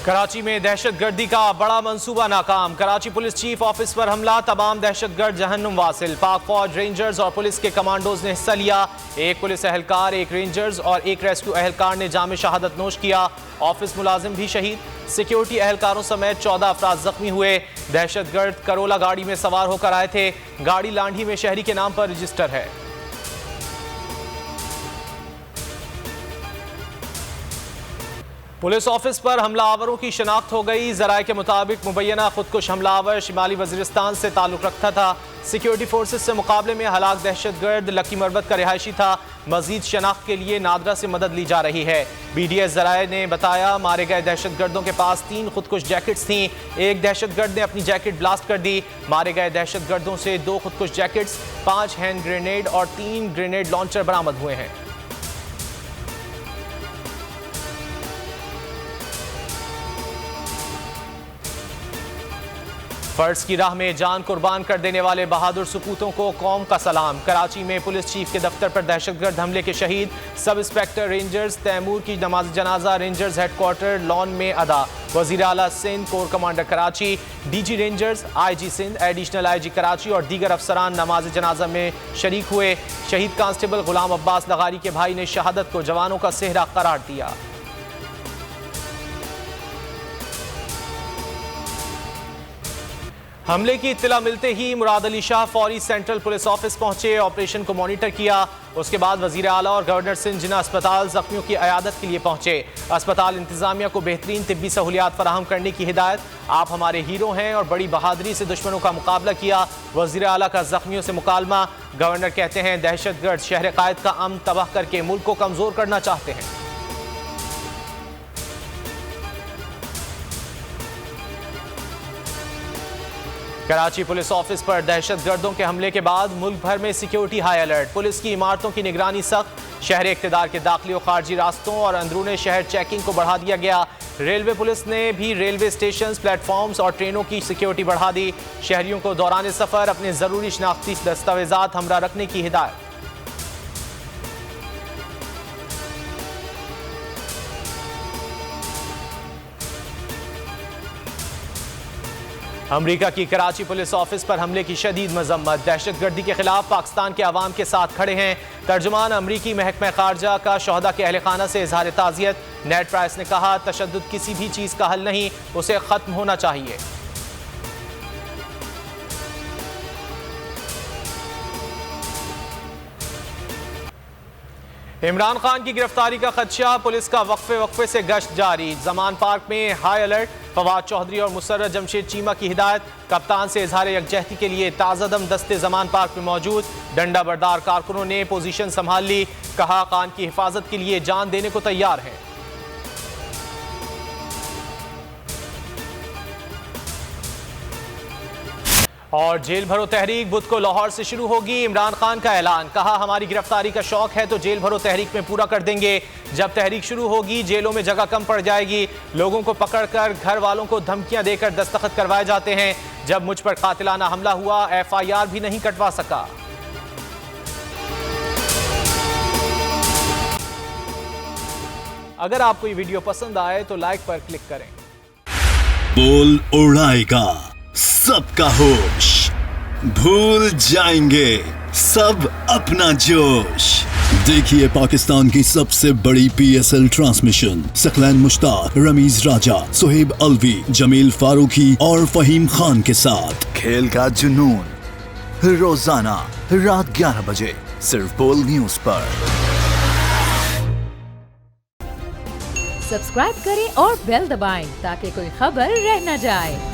कराची में दहशतगर्दी का बड़ा मंसूबा नाकाम। कराची पुलिस चीफ ऑफिस पर हमला, तमाम दहशतगर्द जहन्नुम वासिल। पाक फौज, रेंजर्स और पुलिस के कमांडोज ने हिस्सा लिया। एक पुलिस एहलकार, एक रेंजर्स और एक रेस्क्यू एहलकार ने जाम शहादत नोश किया। ऑफिस मुलाजिम भी शहीद। सिक्योरिटी एहलकारों समेत 14 अफराद जख्मी हुए। दहशतगर्द करोला गाड़ी में सवार होकर आए थे। गाड़ी लांढी में शहरी के नाम पर रजिस्टर है। पुलिस ऑफिस पर हमलावरों की शनाख्त हो गई। जराये के मुताबिक मुबैना खुदकुश हमलावर शिमाली वजीरिस्तान से ताल्लुक रखता था। सिक्योरिटी फोर्सेज से मुकाबले में हलाक दहशतगर्द लकी मरबत का रिहायशी था। मजीद शनाख्त के लिए नादरा से मदद ली जा रही है। BDS जराये ने बताया, मारे गए दहशतगर्दों के पास 3 खुदकुश जैकेट्स थीं। एक दहशतगर्द ने अपनी जैकेट ब्लास्ट कर दी। मारे गए दहशतगर्दों से 2 खुदकुश जैकेट्स, 5 हैंड ग्रेनेड और 3 ग्रेनेड लॉन्चर बरामद हुए हैं। फर्ज की राह में जान कुर्बान कर देने वाले बहादुर सपूतों को कौम का सलाम। कराची में पुलिस चीफ के दफ्तर पर दहशतगर्द हमले के शहीद सब इंस्पेक्टर रेंजर्स तैमूर की नमाज जनाजा रेंजर्स हेडक्वार्टर लॉन में अदा। वजीर आला Sindh, corps commander Karachi, DG rangers, IG Sindh, additional IG Karachi और दीगर अफसरान नमाज जनाजा में शरीक हुए। शहीद कांस्टेबल गुलाम अब्बास लगारी के भाई ने शहादत को जवानों का सेहरा करार दिया। हमले की इत्तला मिलते ही मुराद अली शाह फौरी सेंट्रल पुलिस ऑफिस पहुंचे, ऑपरेशन को मॉनिटर किया। उसके बाद वजीर आला और गवर्नर सिंध जिना अस्पताल जख्मियों की अयादत के लिए पहुंचे। अस्पताल इंतजामिया को बेहतरीन तिब्बी सहूलियात फराहम करने की हिदायत। आप हमारे हीरो हैं और बड़ी बहादुरी से दुश्मनों का मुकाबला किया। वजीर आला का जख्मियों से मुकालमा। गवर्नर कहते हैं, दहशतगर्द शहर कायद का अमन तबाह करके मुल्क को कमजोर करना चाहते हैं। कराची पुलिस ऑफिस पर दहशतगर्दों के हमले के बाद मुल्क भर में सिक्योरिटी हाई अलर्ट। पुलिस की इमारतों की निगरानी सख्त। शहर इक़्तिदार के दाखिली और खारजी रास्तों और अंदरूनी शहर चेकिंग को बढ़ा दिया गया। रेलवे पुलिस ने भी रेलवे स्टेशन, प्लेटफॉर्म्स और ट्रेनों की सिक्योरिटी बढ़ा दी। शहरियों को दौरान सफ़र अपने ज़रूरी शनाख्ती दस्तावेजात हमरा रखने की हिदायत। अमरीका की कराची पुलिस ऑफिस पर हमले की शदीद मजम्मत। दहशतगर्दी के खिलाफ पाकिस्तान के अवाम के साथ खड़े हैं। तर्जुमान अमरीकी महकमा खारजा का शोहदा के अहल खाना से इजहार ताज़ियत। नेड प्राइस ने कहा, तशद्दुद किसी भी चीज़ का हल नहीं, उसे ख़त्म होना चाहिए। इमरान खान की गिरफ्तारी का खदशा, पुलिस का वक्फे से गश्त जारी। जमान पार्क में हाई अलर्ट। फवाद चौधरी और मुसर्रत जमशेद चीमा की हिदायत। कप्तान से इजहार यकजहती के लिए ताज़ादम दस्ते जमान पार्क में मौजूद। डंडा बरदार कारकुनों ने पोजीशन संभाल ली। कहा, खान की हिफाजत के लिए जान देने को तैयार है। और जेल भरो तहरीक बुध को लाहौर से शुरू होगी। इमरान खान का ऐलान। कहा, हमारी गिरफ्तारी का शौक है तो जेल भरो तहरीक में पूरा कर देंगे। जब तहरीक शुरू होगी जेलों में जगह कम पड़ जाएगी। लोगों को पकड़कर घर वालों को धमकियां देकर दस्तखत करवाए जाते हैं। जब मुझ पर कातिलाना हमला हुआ, FIR भी नहीं कटवा सका। अगर आपको ये वीडियो पसंद आए तो लाइक पर क्लिक करें। बोल उड़ाएगा सबका होश, भूल जाएंगे सब अपना जोश। देखिए पाकिस्तान की सबसे बड़ी PSL ट्रांसमिशन सकलैन मुश्ताक, रमीज राजा, सुहेब अलवी, जमील फारूकी और फहीम खान के साथ खेल का जुनून रोजाना रात 11 बजे सिर्फ बोल न्यूज पर। सब्सक्राइब करें और बेल दबाएं ताकि कोई खबर रह न जाए।